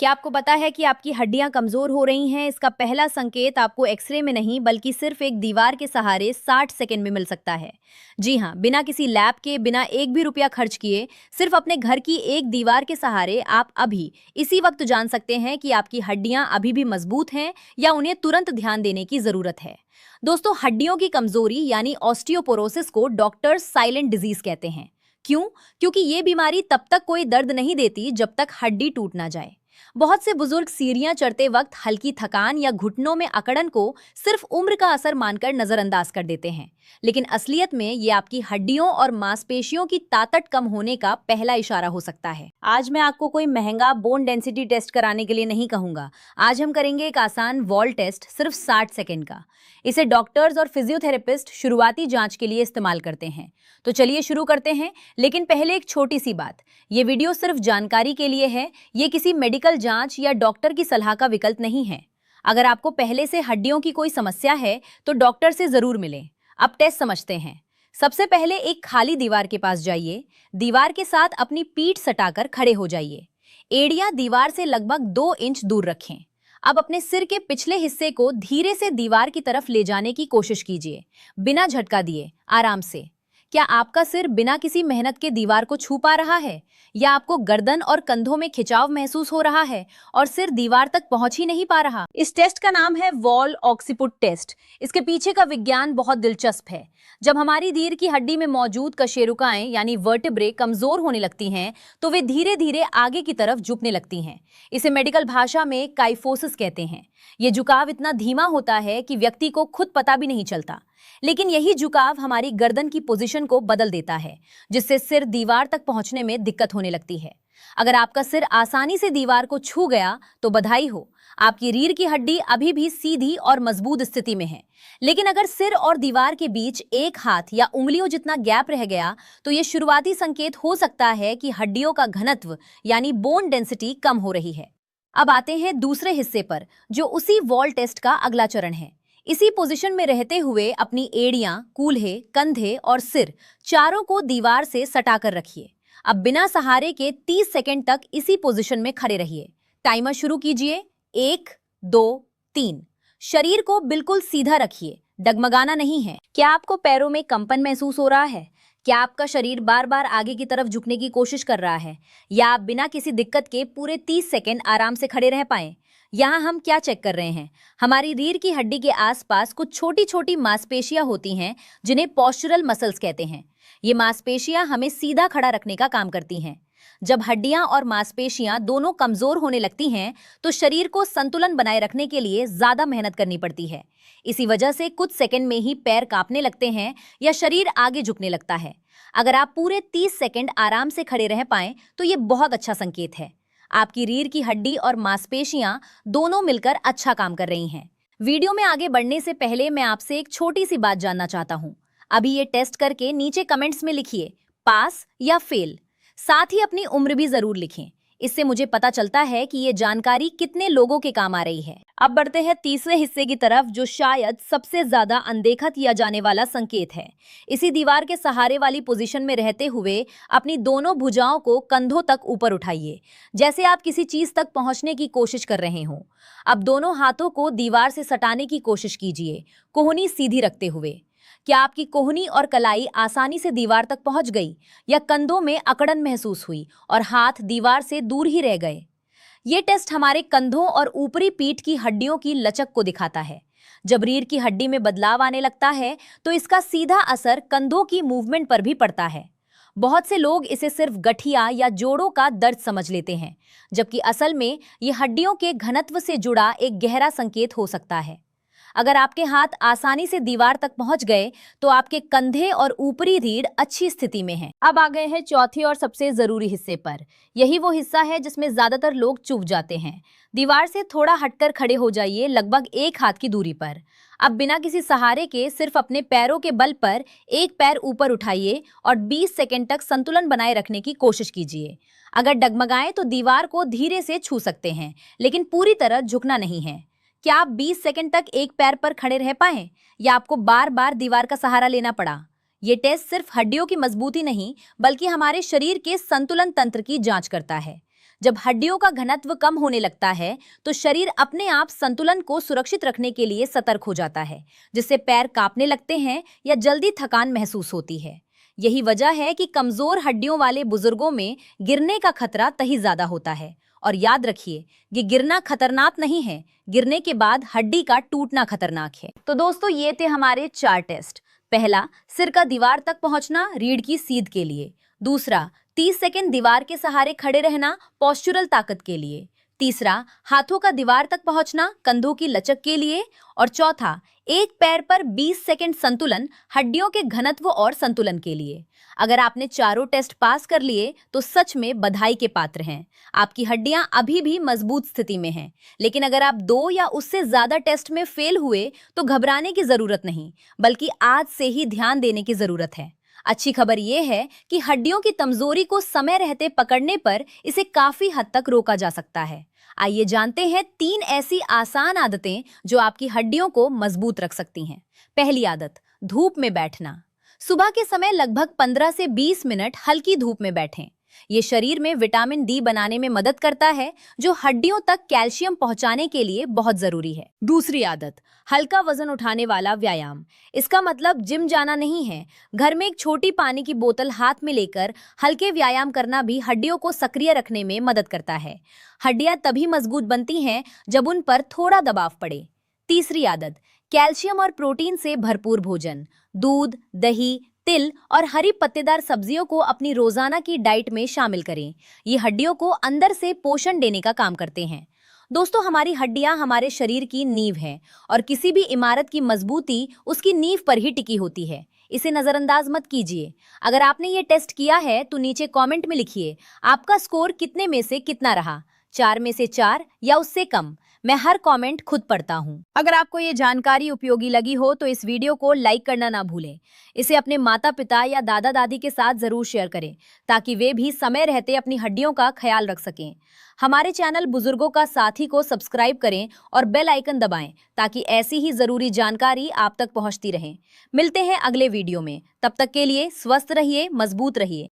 क्या आपको पता है कि आपकी हड्डियां कमजोर हो रही हैं? इसका पहला संकेत आपको एक्सरे में नहीं बल्कि सिर्फ एक दीवार के सहारे 60 सेकंड में मिल सकता है। जी हाँ, बिना किसी लैब के, बिना एक भी रुपया खर्च किए, सिर्फ अपने घर की एक दीवार के सहारे आप अभी इसी वक्त जान सकते हैं कि आपकी हड्डियां अभी भी मजबूत हैं या उन्हें तुरंत ध्यान देने की जरूरत है। दोस्तों, हड्डियों की कमजोरी यानी ऑस्टियोपोरोसिस को डॉक्टर्स साइलेंट डिजीज कहते हैं। क्यों? क्योंकि ये बीमारी तब तक कोई दर्द नहीं देती जब तक हड्डी टूट ना जाए। बहुत से बुजुर्ग सीढ़ियां चढ़ते वक्त हल्की थकान या घुटनों में अकड़न को सिर्फ उम्र का असर मानकर नजरअंदाज कर देते हैं, लेकिन असलियत में ये आपकी हड्डियों और मांसपेशियों की ताकत कम होने का पहला इशारा हो सकता है। आज मैं आपको कोई महंगा बोन डेंसिटी टेस्ट कराने के लिए नहीं कहूंगा। आज हम करेंगे एक आसान वॉल टेस्ट, सिर्फ 60 सेकेंड का। इसे डॉक्टर्स और फिजियोथेरेपिस्ट शुरुआती जांच के लिए इस्तेमाल करते हैं। तो चलिए शुरू करते हैं, लेकिन पहले एक छोटी सी बात। ये वीडियो सिर्फ जानकारी के लिए है, ये किसी मेडिकल जांच या डॉक्टर की सलाह का विकल्प नहीं है। अगर आपको पहले से हड्डियों की कोई समस्या है तो डॉक्टर से जरूर मिलें। अब टेस्ट समझते हैं। सबसे पहले एक खाली दीवार के पास जाइए। दीवार के साथ अपनी पीठ सटाकर खड़े हो जाइए। एड़ियां दीवार से लगभग 2 इंच दूर रखें। अब अपने सिर के पिछले हिस्से को धीरे से दीवार की तरफ ले जाने की कोशिश कीजिए, बिना झटका दिए, आराम से। क्या आपका सिर बिना किसी मेहनत के दीवार को छू पा रहा है, या आपको गर्दन और कंधों में खिंचाव महसूस हो रहा है और सिर दीवार तक पहुंच ही नहीं पा रहा? इस टेस्ट का नाम है वॉल ऑक्सीपुट टेस्ट। इसके पीछे का विज्ञान बहुत दिलचस्प है। जब हमारी रीढ़ की हड्डी में मौजूद कशेरुकाएं यानी वर्टेब्रे कमजोर होने लगती हैं, तो वे धीरे धीरे आगे की तरफ झुकने लगती हैं। इसे मेडिकल भाषा में काइफोसिस कहते हैं। ये झुकाव इतना धीमा होता है कि व्यक्ति को खुद पता भी नहीं चलता, लेकिन यही झुकाव हमारी गर्दन की पोजीशन को बदल देता है, जिससे सिर दीवार तक पहुंचने में दिक्कत होने लगती है। अगर आपका सिर आसानी से दीवार को छू गया तो बधाई हो, आपकी रीढ़ की हड्डी अभी भी सीधी और मजबूत स्थिति में है। लेकिन अगर सिर और दीवार के बीच एक हाथ या उंगलियों जितना गैप रह गया तो यह शुरुआती संकेत हो सकता है कि हड्डियों का घनत्व यानी बोन डेंसिटी कम हो रही है। अब आते हैं दूसरे हिस्से पर, जो उसी वॉल टेस्ट का अगला चरण है। इसी पोजीशन में रहते हुए अपनी एड़ियां, कूल्हे, कंधे और सिर चारों को दीवार से सटाकर रखिए। अब बिना सहारे के 30 सेकंड तक इसी पोजीशन में खड़े रहिए। टाइमर शुरू कीजिए। 1, 2, 3। शरीर को बिल्कुल सीधा रखिए, डगमगाना नहीं है। क्या आपको पैरों में कंपन महसूस हो रहा है? क्या आपका शरीर बार बार आगे की तरफ झुकने की कोशिश कर रहा है, या आप बिना किसी दिक्कत के पूरे 30 सेकंड आराम से खड़े रह पाएं? यहाँ हम क्या चेक कर रहे हैं? हमारी रीढ़ की हड्डी के आसपास कुछ छोटी छोटी मांसपेशियां होती हैं, जिन्हें पोस्चरल मसल्स कहते हैं। ये मांसपेशियां हमें सीधा खड़ा रखने का काम करती हैं। जब हड्डियां और मांसपेशियां दोनों कमजोर होने लगती हैं, तो शरीर को संतुलन बनाए रखने के लिए ज्यादा मेहनत करनी पड़ती है। इसी वजह से कुछ सेकंड में ही पैर कांपने लगते हैं या शरीर आगे झुकने लगता है। अगर आप पूरे 30 सेकंड आराम से खड़े रह पाएं तो ये बहुत अच्छा संकेत है। आपकी रीढ़ की हड्डी और मांसपेशियां दोनों मिलकर अच्छा काम कर रही हैं। वीडियो में आगे बढ़ने से पहले मैं आपसे एक छोटी सी बात जानना चाहता हूं। अभी ये टेस्ट करके नीचे कमेंट्स में लिखिए पास या फेल। साथ ही अपनी उम्र भी जरूर लिखें। इससे मुझे पता चलता है कि ये जानकारी कितने लोगों के काम आ रही है। अब बढ़ते हैं तीसरे हिस्से की तरफ, जो शायद सबसे ज्यादा अनदेखा किया जाने वाला संकेत है। इसी दीवार के सहारे वाली पोजीशन में रहते हुए अपनी दोनों भुजाओं को कंधों तक ऊपर उठाइए, जैसे आप किसी चीज तक पहुंचने की कोशिश कर रहे हों। अब दोनों हाथों को दीवार से सटाने की कोशिश कीजिए, कोहनी सीधी रखते हुए। क्या आपकी कोहनी और कलाई आसानी से दीवार तक पहुंच गई, या कंधों में अकड़न महसूस हुई और हाथ दीवार से दूर ही रह गए? ये टेस्ट हमारे कंधों और ऊपरी पीठ की हड्डियों की लचक को दिखाता है। जब रीढ़ की हड्डी में बदलाव आने लगता है तो इसका सीधा असर कंधों की मूवमेंट पर भी पड़ता है। बहुत से लोग इसे सिर्फ गठिया या जोड़ों का दर्द समझ लेते हैं, जबकि असल में ये हड्डियों के घनत्व से जुड़ा एक गहरा संकेत हो सकता है। अगर आपके हाथ आसानी से दीवार तक पहुंच गए तो आपके कंधे और ऊपरी रीढ़ अच्छी स्थिति में हैं। अब आ गए हैं चौथे और सबसे जरूरी हिस्से पर। यही वो हिस्सा है जिसमें ज्यादातर लोग चूक जाते हैं। दीवार से थोड़ा हटकर खड़े हो जाइए, लगभग 1 हाथ की दूरी पर। अब बिना किसी सहारे के सिर्फ अपने पैरों के बल पर एक पैर ऊपर उठाइए और 20 सेकंड तक संतुलन बनाए रखने की कोशिश कीजिए। अगर डगमगाएं तो दीवार को धीरे से छू सकते हैं, लेकिन पूरी तरह झुकना नहीं है। क्या आप 20 सेकंड तक एक पैर पर खड़े रह पाए, या आपको बार बार दीवार का सहारा लेना पड़ा? ये टेस्ट सिर्फ हड्डियों की मजबूती नहीं बल्कि हमारे शरीर के संतुलन तंत्र की जांच करता है। जब हड्डियों का घनत्व कम होने लगता है तो शरीर अपने आप संतुलन को सुरक्षित रखने के लिए सतर्क हो जाता है, जिससे पैर कांपने लगते हैं या जल्दी थकान महसूस होती है। यही वजह है कि कमजोर हड्डियों वाले बुजुर्गों में गिरने का खतरा तभी ज्यादा होता है। और याद रखिए, ये गिरना खतरनाक नहीं है, गिरने के बाद हड्डी का टूटना खतरनाक है। तो दोस्तों, ये थे हमारे 4 टेस्ट। पहला, सिर का दीवार तक पहुंचना रीढ़ की सीध के लिए। दूसरा, 30 सेकंड दीवार के सहारे खड़े रहना पोस्चुरल ताकत के लिए। तीसरा, हाथों का दीवार तक पहुंचना कंधों की लचक के लिए। और चौथा, एक पैर पर 20 सेकंड संतुलन हड्डियों के घनत्व और संतुलन के लिए। अगर आपने चारों टेस्ट पास कर लिए तो सच में बधाई के पात्र हैं। आपकी हड्डियां अभी भी मजबूत स्थिति में हैं। लेकिन अगर आप 2 या उससे ज्यादा टेस्ट में फेल हुए तो घबराने की जरूरत नहीं, बल्कि आज से ही ध्यान देने की जरूरत है। अच्छी खबर यह है कि हड्डियों की कमजोरी को समय रहते पकड़ने पर इसे काफी हद तक रोका जा सकता है। आइए जानते हैं 3 ऐसी आसान आदतें जो आपकी हड्डियों को मजबूत रख सकती हैं। पहली आदत, धूप में बैठना। सुबह के समय लगभग 15 से 20 मिनट हल्की धूप में बैठें। ये शरीर में विटामिन डी बनाने में मदद करता है, जो हड्डियों तक कैल्शियम पहुंचाने के लिए बहुत जरूरी है। दूसरी आदत, हल्का वजन उठाने वाला व्यायाम। इसका मतलब जिम जाना नहीं है। घर में एक छोटी पानी की बोतल हाथ में लेकर हल्के व्यायाम करना भी हड्डियों को सक्रिय रखने में मदद करता है। हड्डियां तभी मजबूत बनती हैं जब उन पर थोड़ा दबाव पड़े। तीसरी आदत, कैल्शियम और प्रोटीन से भरपूर भोजन। दूध, दही, तिल और हरी पत्तेदार सब्जियों को अपनी रोजाना की डाइट में शामिल करें। ये हड्डियों को अंदर से पोषण देने का काम करते हैं। दोस्तों, हमारी हड्डियां हमारे शरीर की नींव है और किसी भी इमारत की मजबूती उसकी नींव पर ही टिकी होती है। इसे नजरअंदाज मत कीजिए। अगर आपने ये टेस्ट किया है तो नीचे कमेंट में लिखिए आपका स्कोर कितने में से कितना रहा, 4 में से 4 या उससे कम। मैं हर कमेंट खुद पढ़ता हूँ। अगर आपको ये जानकारी उपयोगी लगी हो तो इस वीडियो को लाइक करना ना भूलें। इसे अपने माता पिता या दादा दादी के साथ जरूर शेयर करें, ताकि वे भी समय रहते अपनी हड्डियों का ख्याल रख सकें। हमारे चैनल बुजुर्गों का साथी को सब्सक्राइब करें और बेल आइकन दबाएं, ताकि ऐसी ही जरूरी जानकारी आप तक पहुंचती रहे। मिलते हैं अगले वीडियो में। तब तक के लिए स्वस्थ रहिए, मजबूत रहिए।